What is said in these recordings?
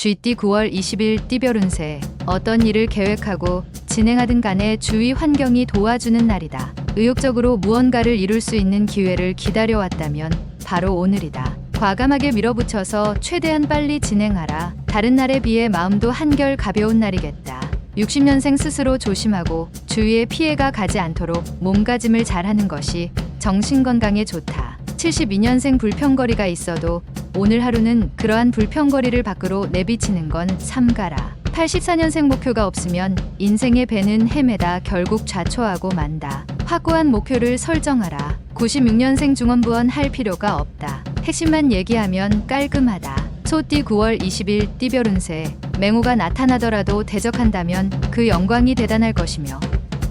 GT 9월 20일 띠별 운세. 어떤 일을 계획하고 진행하든 간에 주위 환경이 도와주는 날이다. 의욕적으로 무언가를 이룰 수 있는 기회를 기다려왔다면 바로 오늘이다. 과감하게 밀어붙여서 최대한 빨리 진행하라. 다른 날에 비해 마음도 한결 가벼운 날이겠다. 60년생 스스로 조심하고 주위에 피해가 가지 않도록 몸가짐을 잘하는 것이 정신건강에 좋다. 72년생 불평거리가 있어도 오늘 하루는 그러한 불평거리를 밖으로 내비치는 건 삼가라. 84년생 목표가 없으면 인생의 배는 헤매다 결국 좌초하고 만다. 확고한 목표를 설정하라. 96년생 중원부원 할 필요가 없다. 핵심만 얘기하면 깔끔하다. 소띠 9월 20일 띠별 운세. 맹호가 나타나더라도 대적한다면 그 영광이 대단할 것이며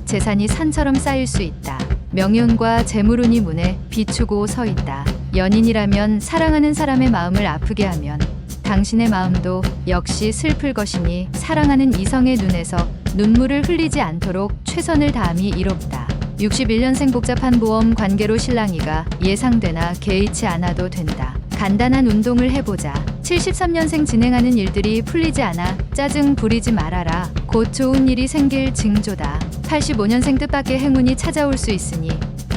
재산이 산처럼 쌓일 수 있다. 명예운과 재물운이 문에 비추고 서 있다. 연인이라면 사랑하는 사람의 마음을 아프게 하면 당신의 마음도 역시 슬플 것이니 사랑하는 이성의 눈에서 눈물을 흘리지 않도록 최선을 다함이 이롭다. 61년생 복잡한 보험 관계로 실랑이가 예상되나 개의치 않아도 된다. 간단한 운동을 해보자. 73년생 진행하는 일들이 풀리지 않아 짜증 부리지 말아라. 곧 좋은 일이 생길 징조다. 85년생 뜻밖의 행운이 찾아올 수 있으니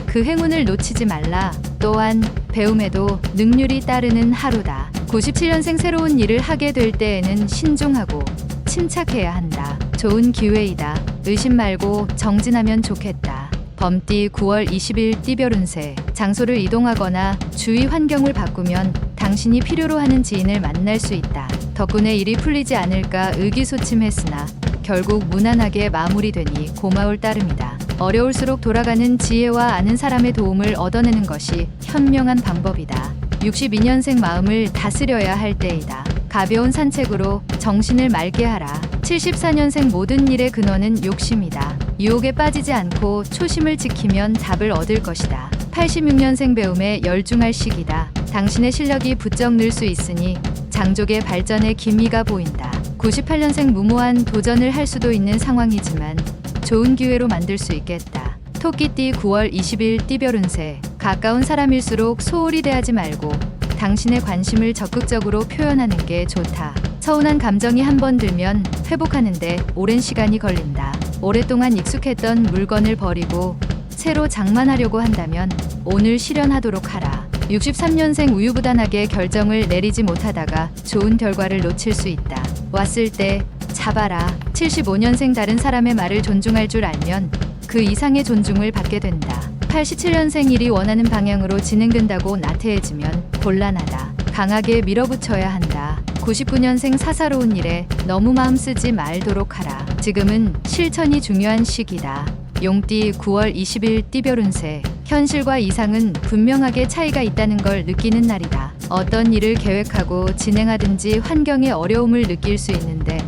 그 행운을 놓치지 말라. 또한 배움에도 능률이 따르는 하루다. 97년생 새로운 일을 하게 될 때에는 신중하고 침착해야 한다. 좋은 기회이다. 의심 말고 정진하면 좋겠다. 범띠 9월 20일 띠별 운세. 장소를 이동하거나 주위 환경을 바꾸면 당신이 필요로 하는 지인을 만날 수 있다. 덕분에 일이 풀리지 않을까 의기소침했으나 결국 무난하게 마무리되니 고마울 따름이다. 어려울수록 돌아가는 지혜와 아는 사람의 도움을 얻어내는 것이 현명한 방법이다. 62년생 마음을 다스려야 할 때이다. 가벼운 산책으로 정신을 맑게 하라. 74년생 모든 일의 근원은 욕심이다. 유혹에 빠지지 않고 초심을 지키면 답을 얻을 것이다. 86년생 배움에 열중할 시기다. 당신의 실력이 부쩍 늘 수 있으니 장족의 발전에 기미가 보인다. 98년생 무모한 도전을 할 수도 있는 상황이지만 좋은 기회로 만들 수 있겠다. 토끼띠 9월 20일 띠별 운세. 가까운 사람일수록 소홀히 대하지 말고 당신의 관심을 적극적으로 표현하는 게 좋다. 서운한 감정이 한번 들면 회복하는데 오랜 시간이 걸린다. 오랫동안 익숙했던 물건을 버리고 새로 장만하려고 한다면 오늘 실현하도록 하라. 63년생 우유부단하게 결정을 내리지 못하다가 좋은 결과를 놓칠 수 있다. 왔을 때 잡아라. 75년생 다른 사람의 말을 존중할 줄 알면 그 이상의 존중을 받게 된다. 87년생 일이 원하는 방향으로 진행된다고 나태해지면 곤란하다. 강하게 밀어붙여야 한다. 99년생 사사로운 일에 너무 마음 쓰지 말도록 하라. 지금은 실천이 중요한 시기다. 용띠 9월 20일 띠별 운세. 현실과 이상은 분명하게 차이가 있다는 걸 느끼는 날이다. 어떤 일을 계획하고 진행하든지 환경의 어려움을 느낄 수 있는데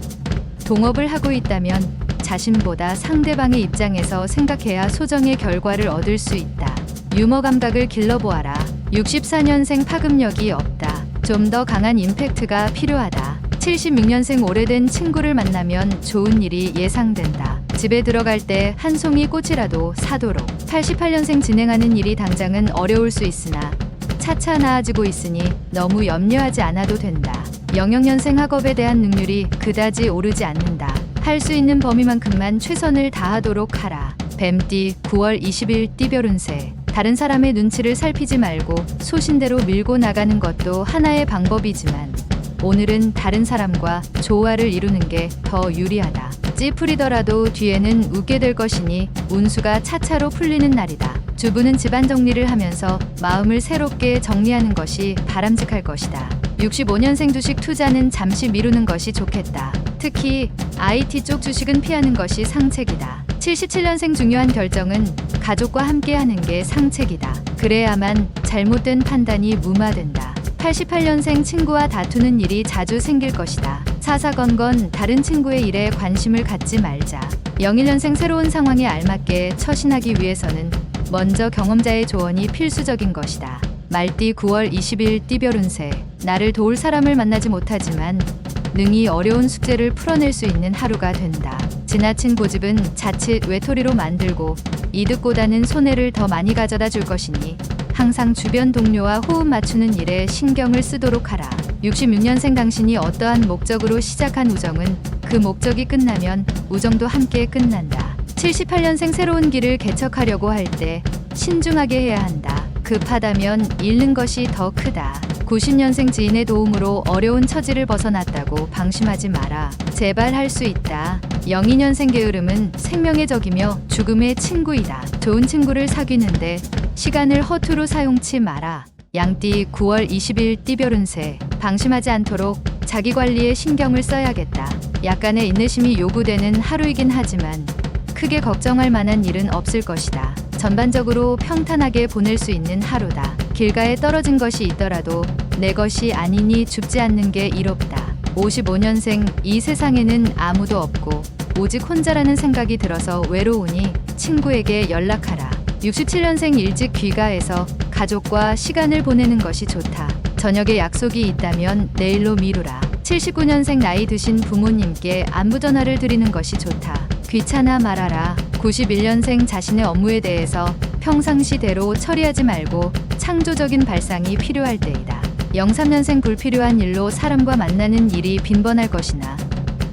동업을 하고 있다면 자신보다 상대방의 입장에서 생각해야 소정의 결과를 얻을 수 있다. 유머 감각을 길러보아라. 64년생 파급력이 없다. 좀 더 강한 임팩트가 필요하다. 76년생 오래된 친구를 만나면 좋은 일이 예상된다. 집에 들어갈 때 한 송이 꽃이라도 사도록. 88년생 진행하는 일이 당장은 어려울 수 있으나 차차 나아지고 있으니 너무 염려하지 않아도 된다. 00년생 학업에 대한 능률이 그다지 오르지 않는다. 할 수 있는 범위만큼만 최선을 다하도록 하라. 뱀띠 9월 20일 띠별 운세. 다른 사람의 눈치를 살피지 말고 소신대로 밀고 나가는 것도 하나의 방법이지만 오늘은 다른 사람과 조화를 이루는 게 더 유리하다. 찌푸리더라도 뒤에는 웃게 될 것이니 운수가 차차로 풀리는 날이다. 주부는 집안 정리를 하면서 마음을 새롭게 정리하는 것이 바람직할 것이다. 65년생 주식 투자는 잠시 미루는 것이 좋겠다. 특히 IT 쪽 주식은 피하는 것이 상책이다. 77년생 중요한 결정은 가족과 함께 하는 게 상책이다. 그래야만 잘못된 판단이 무마된다. 88년생 친구와 다투는 일이 자주 생길 것이다. 사사건건 다른 친구의 일에 관심을 갖지 말자. 01년생 새로운 상황에 알맞게 처신하기 위해서는 먼저 경험자의 조언이 필수적인 것이다. 말띠 9월 20일 띠별 운세. 나를 도울 사람을 만나지 못하지만 능히 어려운 숙제를 풀어낼 수 있는 하루가 된다. 지나친 고집은 자칫 외톨이로 만들고 이득보다는 손해를 더 많이 가져다 줄 것이니 항상 주변 동료와 호흡 맞추는 일에 신경을 쓰도록 하라. 66년생 당신이 어떠한 목적으로 시작한 우정은 그 목적이 끝나면 우정도 함께 끝난다. 78년생 새로운 길을 개척하려고 할 때 신중하게 해야 한다. 급하다면 잃는 것이 더 크다. 90년생 지인의 도움으로 어려운 처지를 벗어났다고 방심하지 마라. 제발 할 수 있다. 02년생 게으름은 생명의 적이며 죽음의 친구이다. 좋은 친구를 사귀는데 시간을 허투루 사용치 마라. 양띠 9월 20일 띠별 운세. 방심하지 않도록 자기 관리에 신경을 써야겠다. 약간의 인내심이 요구되는 하루이긴 하지만 크게 걱정할 만한 일은 없을 것이다. 전반적으로 평탄하게 보낼 수 있는 하루다. 길가에 떨어진 것이 있더라도 내 것이 아니니 줍지 않는 게 이롭다. 55년생 이 세상에는 아무도 없고 오직 혼자라는 생각이 들어서 외로우니 친구에게 연락하라. 67년생 일찍 귀가해서 가족과 시간을 보내는 것이 좋다. 저녁에 약속이 있다면 내일로 미루라. 79년생 나이 드신 부모님께 안부 전화를 드리는 것이 좋다. 귀찮아 말아라. 91년생 자신의 업무에 대해서 평상시대로 처리하지 말고 창조적인 발상이 필요할 때이다. 03년생 불필요한 일로 사람과 만나는 일이 빈번할 것이나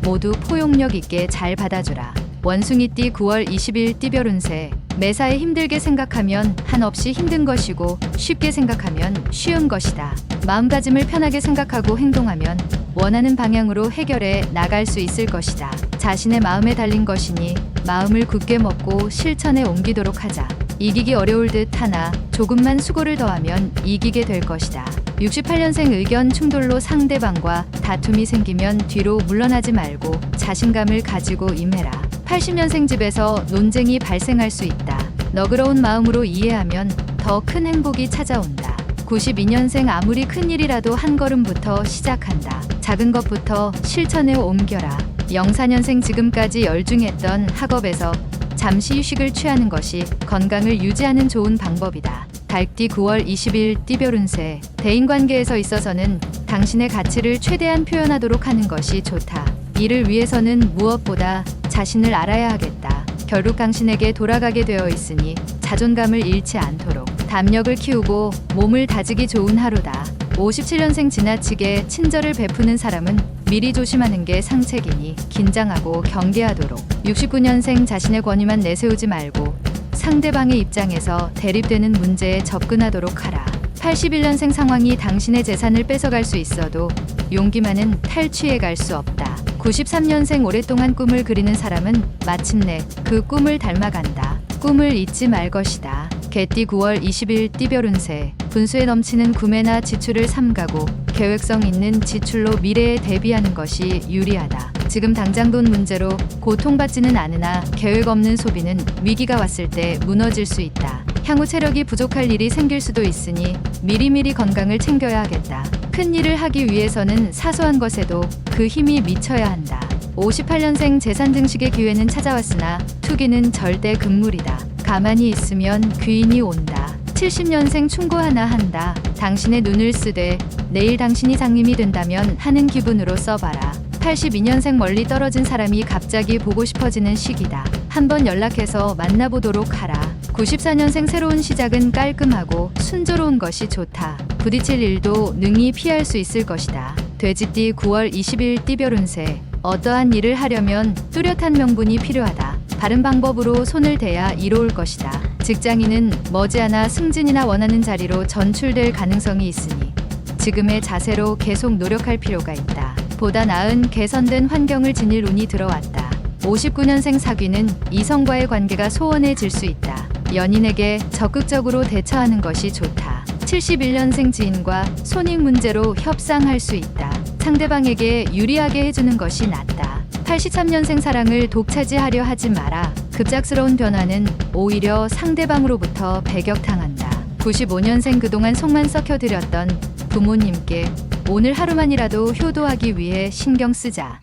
모두 포용력 있게 잘 받아주라. 원숭이띠 9월 20일 띠별 운세. 매사에 힘들게 생각하면 한없이 힘든 것이고 쉽게 생각하면 쉬운 것이다. 마음가짐을 편하게 생각하고 행동하면 원하는 방향으로 해결해 나갈 수 있을 것이다. 자신의 마음에 달린 것이니 마음을 굳게 먹고 실천에 옮기도록 하자. 이기기 어려울 듯 하나 조금만 수고를 더하면 이기게 될 것이다. 68년생 의견 충돌로 상대방과 다툼이 생기면 뒤로 물러나지 말고 자신감을 가지고 임해라. 80년생 집에서 논쟁이 발생할 수 있다. 너그러운 마음으로 이해하면 더 큰 행복이 찾아온다. 92년생 아무리 큰 일이라도 한 걸음부터 시작한다. 작은 것부터 실천에 옮겨라. 04년생 지금까지 열중했던 학업에서 잠시 휴식을 취하는 것이 건강을 유지하는 좋은 방법이다. 달띠 9월 20일 띠별 운세. 대인관계에서 있어서는 당신의 가치를 최대한 표현하도록 하는 것이 좋다. 이를 위해서는 무엇보다 자신을 알아야 하겠다. 결국 당신에게 돌아가게 되어 있으니 자존감을 잃지 않도록 담력을 키우고 몸을 다지기 좋은 하루다. 57년생 지나치게 친절을 베푸는 사람은 미리 조심하는 게 상책이니 긴장하고 경계하도록. 69년생 자신의 권위만 내세우지 말고 상대방의 입장에서 대립되는 문제에 접근하도록 하라. 81년생 상황이 당신의 재산을 뺏어갈 수 있어도 용기만은 탈취해 갈 수 없다. 93년생 오랫동안 꿈을 그리는 사람은 마침내 그 꿈을 닮아간다. 꿈을 잊지 말 것이다. 개띠 9월 20일 띠별 운세. 분수에 넘치는 구매나 지출을 삼가고 계획성 있는 지출로 미래에 대비하는 것이 유리하다. 지금 당장 돈 문제로 고통받지는 않으나 계획 없는 소비는 위기가 왔을 때 무너질 수 있다. 향후 체력이 부족할 일이 생길 수도 있으니 미리미리 건강을 챙겨야 하겠다. 큰 일을 하기 위해서는 사소한 것에도 그 힘이 미쳐야 한다. 58년생 재산 증식의 기회는 찾아왔으나 투기는 절대 금물이다. 가만히 있으면 귀인이 온다. 70년생 충고 하나 한다. 당신의 눈을 쓰되 내일 당신이 장님이 된다면 하는 기분으로 써봐라. 82년생 멀리 떨어진 사람이 갑자기 보고 싶어지는 시기다. 한번 연락해서 만나보도록 하라. 94년생 새로운 시작은 깔끔하고 순조로운 것이 좋다. 부딪힐 일도 능히 피할 수 있을 것이다. 돼지띠 9월 20일 띠별 운세. 어떠한 일을 하려면 뚜렷한 명분이 필요하다. 바른 방법으로 손을 대야 이로울 것이다. 직장인은 머지않아 승진이나 원하는 자리로 전출될 가능성이 있으니 지금의 자세로 계속 노력할 필요가 있다. 보다 나은 개선된 환경을 지닐 운이 들어왔다. 59년생 사귀는 이성과의 관계가 소원해질 수 있다. 연인에게 적극적으로 대처하는 것이 좋다. 71년생 지인과 손익 문제로 협상할 수 있다. 상대방에게 유리하게 해주는 것이 낫다. 83년생 사랑을 독차지하려 하지 마라. 급작스러운 변화는 오히려 상대방으로부터 배격당한다. 95년생 그동안 속만 썩혀드렸던 부모님께 오늘 하루만이라도 효도하기 위해 신경 쓰자.